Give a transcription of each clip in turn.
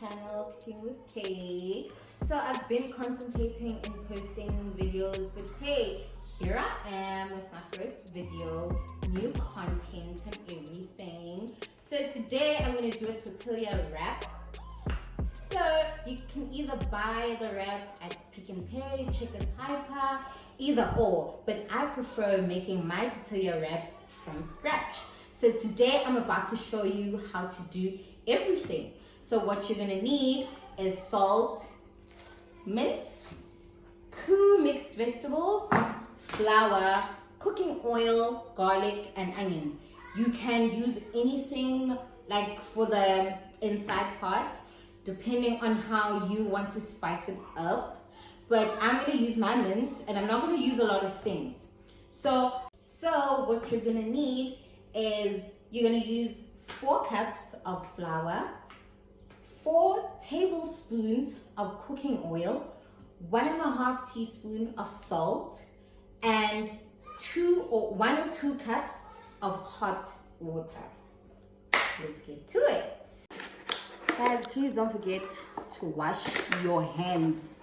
channel, Cooking with Kay. So I've been contemplating in posting videos, but hey, here I am with my first video, new content and everything. So today I'm going to do a tortilla wrap. So you can either buy the wrap at Pick n Pay, Checkers Hyper, either or, but I prefer making my tortilla wraps from scratch. So today I'm about to show you how to do everything. So what you're gonna need is salt, mince, Koo mixed vegetables, flour, cooking oil, garlic, and onions. You can use anything like for the inside part, depending on how you want to spice it up. But I'm gonna use my mince and I'm not gonna use a lot of things. So what you're gonna need is you're gonna use 4 cups of flour, 4 tablespoons of cooking oil, 1.5 teaspoon of salt, and 1 or 2 cups of hot water. Let's get to it. Guys, please don't forget to wash your hands.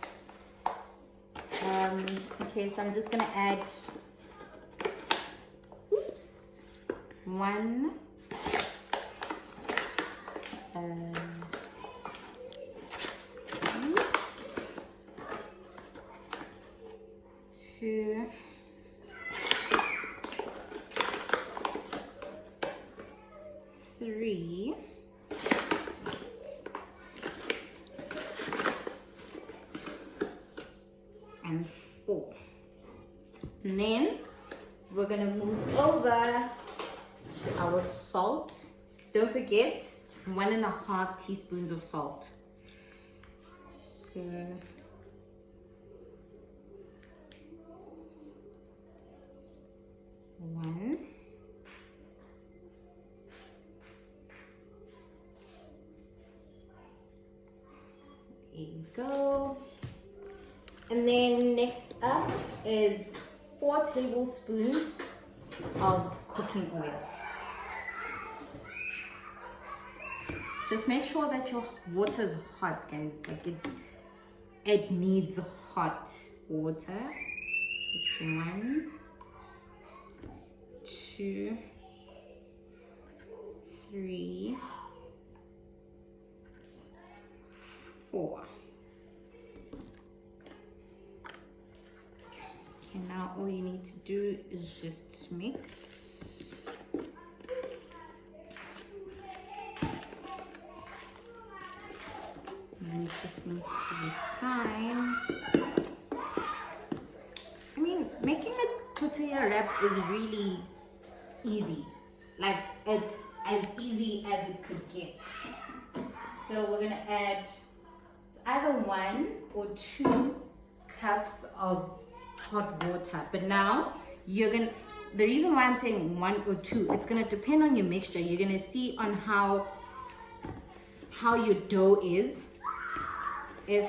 Okay, so I'm just gonna add, one, 2, 3, and 4. And then we're gonna move over to our salt. Don't forget 1.5 teaspoons of salt. So one, there you go. And then next up is 4 tablespoons of cooking oil. Just make sure that your water is hot, guys. Like it needs hot water. Just 1, 2, 3, 4. Okay, now all you need to do is just mix. And it just needs to be fine. I mean, making a tortilla wrap is really easy. Like, it's as easy as it could get. So we're gonna add, it's either 1 or 2 cups of hot water. But now the reason why I'm saying 1 or 2, it's gonna depend on your mixture. You're gonna see on how your dough is. If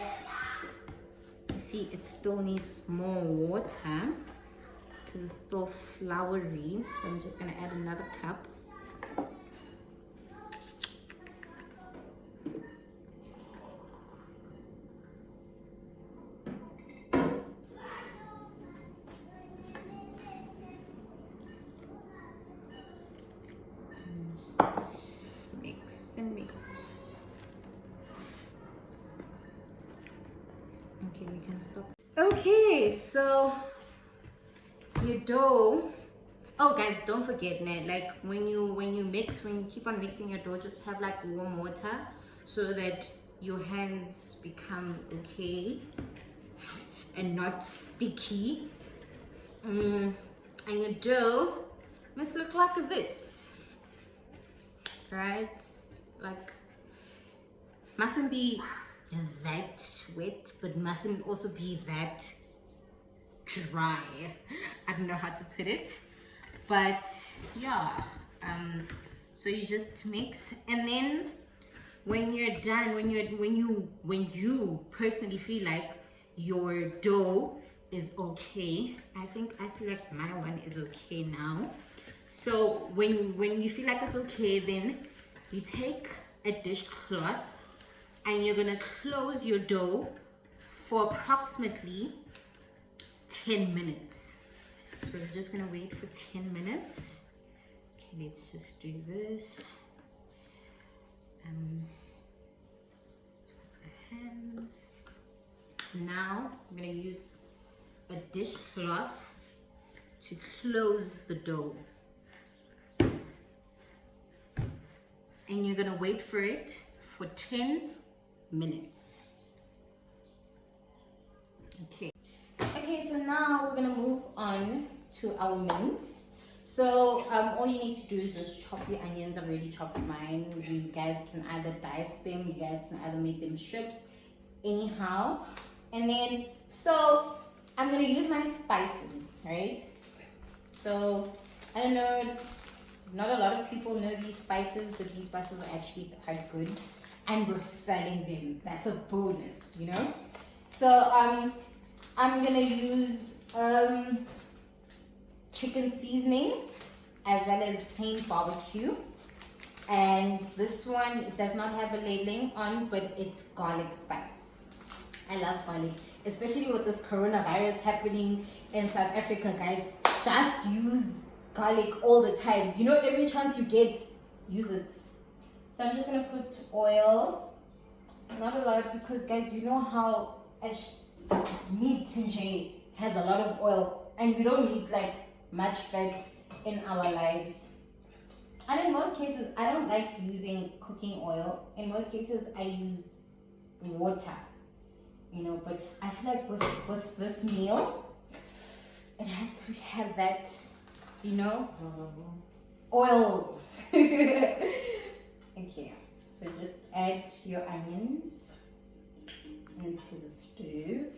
you see it still needs more water because it's still floury, so I'm just gonna add another cup. Mix and mix. Okay, we can stop. Okay, so your dough. Oh, guys, don't forget, like when you keep on mixing your dough, just have like warm water so that your hands become okay and not sticky. And your dough must look like this, right? Like, mustn't be that wet, but mustn't also be that dry. I don't know how to put it, but yeah. So you just mix, and then when you're done, when you personally feel like your dough is okay, I feel like my one is okay now. So when you feel like it's okay, then you take a dishcloth and you're gonna close your dough for approximately 10 minutes. So we're just gonna wait for 10 minutes. Okay, let's just do this. Hands. Now I'm gonna use a dishcloth to close the dough. And you're gonna wait for it for 10 minutes. Okay. Okay, so now we're gonna move on to our mince. So all you need to do is just chop your onions. I've already chopped mine. You guys can either dice them, you guys can either make them strips, anyhow. And then, so I'm gonna use my spices, right? So I don't know, not a lot of people know these spices, but these spices are actually quite good, and we're selling them. That's a bonus, you know. So I'm gonna use chicken seasoning as well as plain barbecue, and this one, it does not have a labeling on, but it's garlic spice. I love garlic, especially with this coronavirus happening in South Africa, guys. Just use garlic all the time, you know, every chance you get, use it. So I'm just gonna put oil, not a lot, because guys, you know how meat has a lot of oil, and we don't need like much fat in our lives. And in most cases, I don't like using cooking oil. In most cases, I use water, you know, but I feel like with this meal, it has to have that, you know, oil. Okay, so just add your onions into the stove,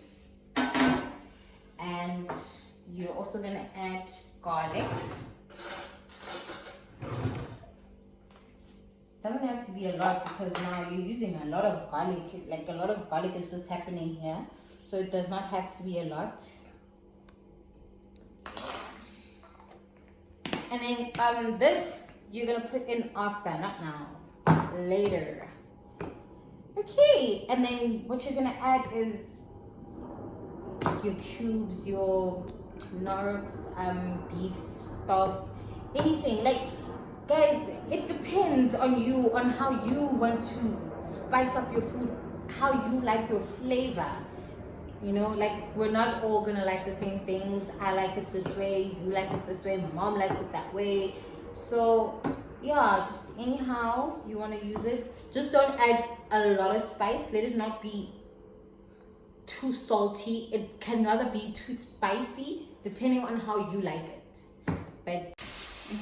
and you're also gonna add garlic. Doesn't have to be a lot, because now you're using a lot of garlic, like a lot of garlic is just happening here, so it does not have to be a lot. And then this you're gonna put in after, not now, later. Okay, and then what you're gonna add is your cubes, your Norux, beef stock, anything. Like, guys, it depends on you, on how you want to spice up your food, how you like your flavor. You know, like, we're not all gonna like the same things. I like it this way, you like it this way, mom likes it that way. So yeah, just anyhow you want to use it. Just don't add a lot of spice. Let it not be too salty. It can rather be too spicy, depending on how you like it. But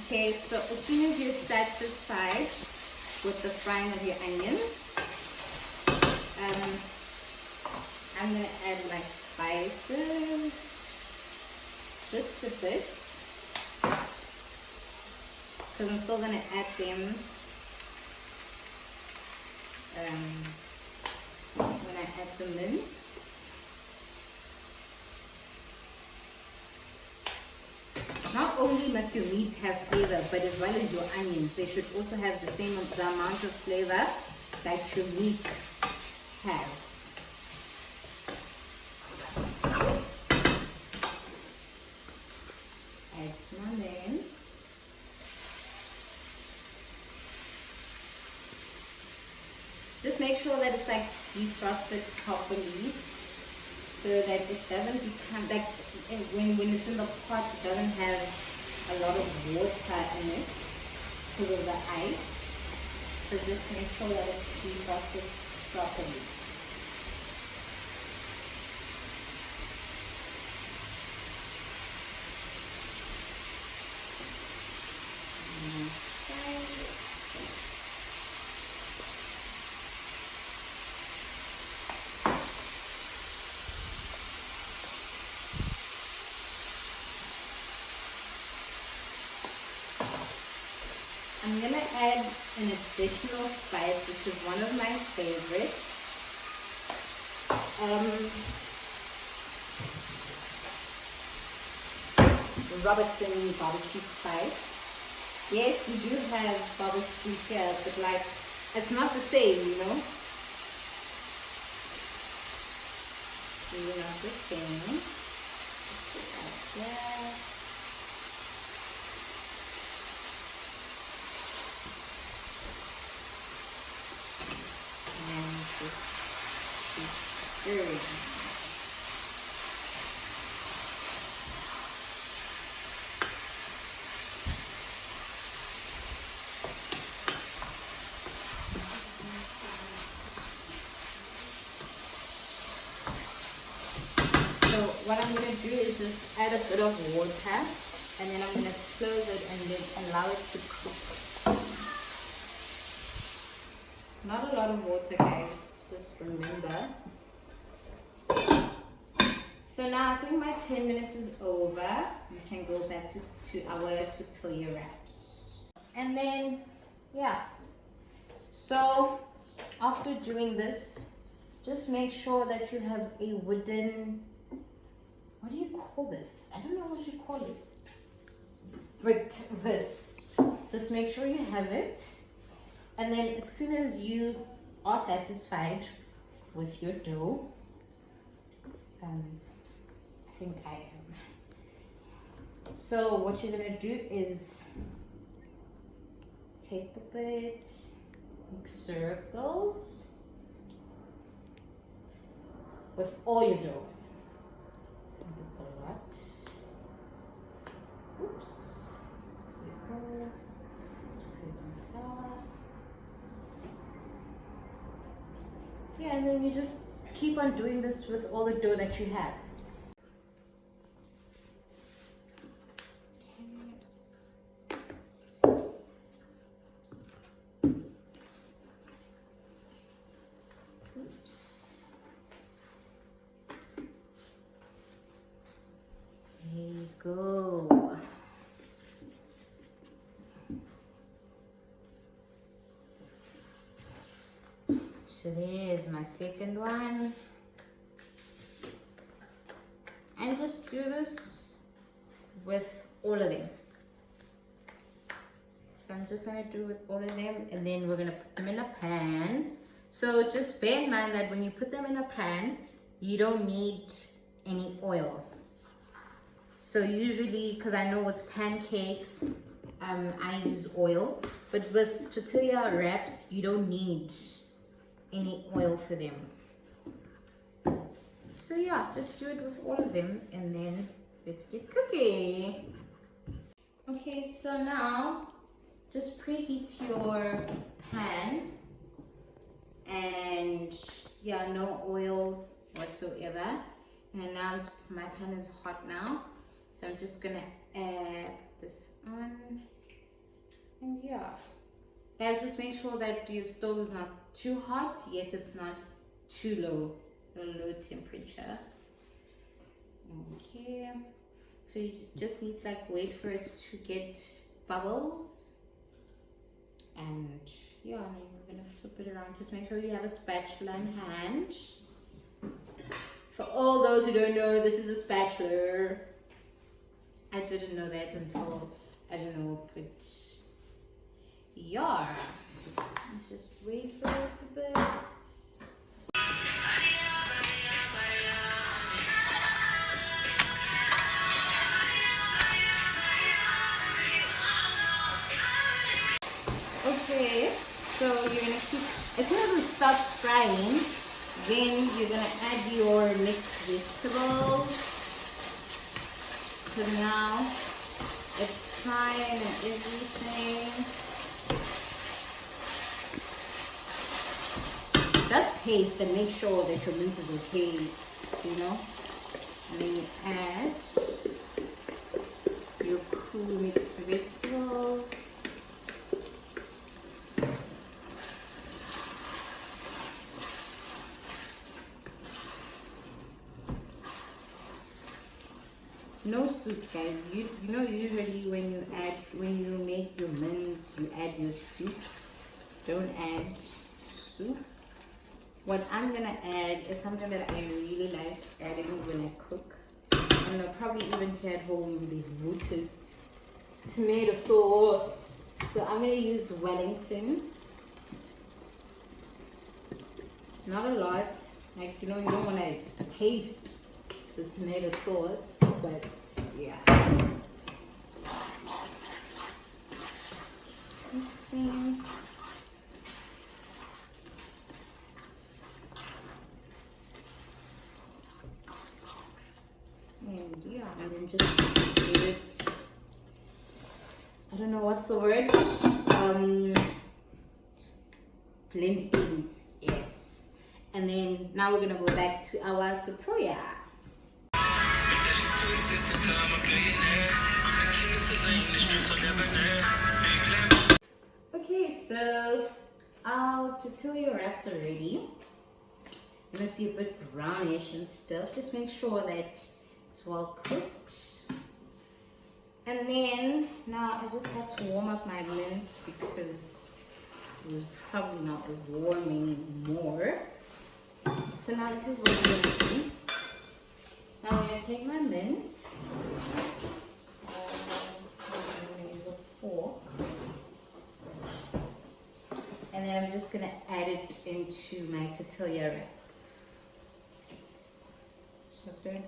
okay, so as soon as you're satisfied with the frying of your onions, I'm gonna add my spices just a bit, because I'm still gonna add them when I add the mince. Not only must your meat have flavor, but as well as your onions, they should also have the amount of flavor that your meat has. Add my mince. Just make sure that it's like defrosted properly, so that it doesn't become like, when it's in the pot, it doesn't have a lot of water in it because of the ice. So just make sure that it's defrosted properly. I'm gonna add an additional spice, which is one of my favorites. Robertson barbecue spice. Yes, we do have barbecue here, but like, it's not the same, you know. leave it out the same. Like that. And just keep stirring. So what I'm going to do is just add a bit of water, and then I'm going to close it and then allow it to cook. Not a lot of water, guys, just remember. So now I think my 10 minutes is over. We can go back to our tortilla wraps. And then, yeah. So after doing this, just make sure that you have a wooden, what do you call this? I don't know what you call it. But this, just make sure you have it. And then as soon as you are satisfied with your dough, I think I am. So what you're gonna do is take a bit, make circles with all your dough. That's a lot. Oops. There we go. Let's put it on flour. Yeah, and then you just keep on doing this with all the dough that you have. Oops. There you go. So there's my second one. And just do this with all of them. So I'm just going to do with all of them, and then we're going to put them in a pan. So just bear in mind that when you put them in a pan, you don't need any oil. So usually, because I know with pancakes, I use oil, but with tortilla wraps, you don't need any oil for them. So yeah, just do it with all of them, and then let's get cooking. Okay, so now just preheat your pan, and yeah, no oil whatsoever. And now my pan is hot now, so I'm just gonna add this on. And yeah, guys, just make sure that your stove is not too hot, yet it's not too low, a low temperature. Okay, so you just need to like wait for it to get bubbles, and yeah, and then we're gonna flip it around. Just make sure you have a spatula in hand. For all those who don't know, this is a spatula. I didn't know that until, I don't know, put yarn. Let's just wait for it a bit. Okay, so you're gonna keep, as soon as it starts frying, then you're gonna add your mixed vegetables. So now it's frying and everything. Just taste and make sure that your mince is okay, you know. And then you add your cool mixed vegetables. No soup, guys. You know, usually when you make your mince, you add your soup. Don't add soup. What I'm gonna add is something that I really like adding when I cook. And I'll probably even here at home they've noticed tomato sauce. So I'm gonna use Wellington. Not a lot, Like, you know, you don't want to taste the tomato sauce, but yeah. Mixing. And yeah, and then just give it, I don't know what's the word, blend in, yes. And then now we're gonna go back to our tortilla. Okay, so our tortilla wraps are ready. It must be a bit brownish and stuff. Just make sure that it's well cooked. And then now I just have to warm up my mince because it was probably not warming more. So now this is what we're going to do. Now I'm going to take my mince. I'm going to use a fork. And then I'm just going to add it into my tortilla wrap. So good.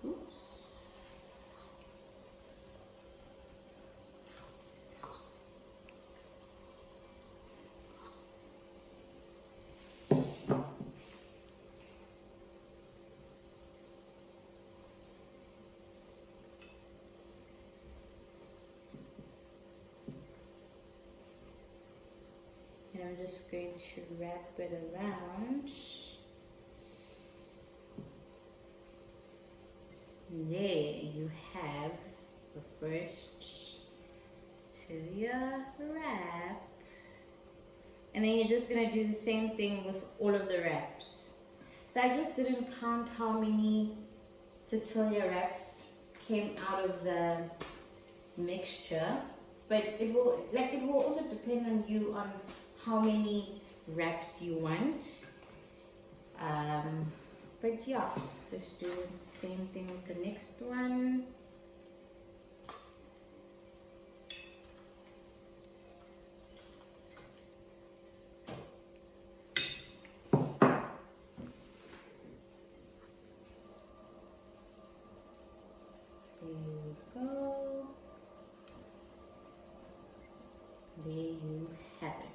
Oops. And I'm just going to wrap it around. There you have the first tortilla wrap. And then you're just going to do the same thing with all of the wraps. So I just didn't count how many tortilla wraps came out of the mixture. But it will also depend on you on how many wraps you want. But yeah, let's do the same thing with the next one. There you go. There you have it.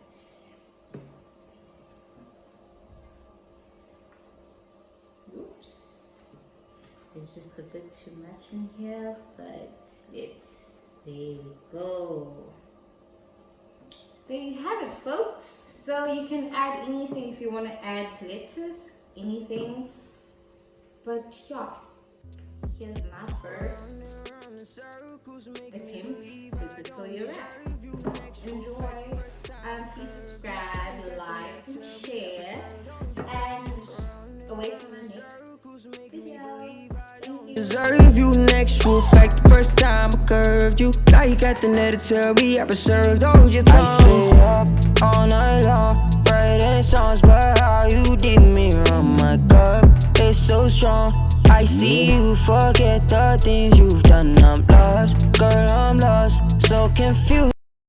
There's just a bit too much in here, but there you go. There you have it, folks. So you can add anything if you want to add lettuce, anything. But yeah, here's my first attempt to tortilla wrap. Enjoy. Please subscribe, like, and share, and await for the next video. Deserve you next, true fact. The first time I curved you, now you got the net to tell me I reserved all your time. I stay up all night long, writing songs, but how you did me wrong, my God, it's so strong. I see you forget the things you've done. I'm lost, girl, I'm lost, so confused.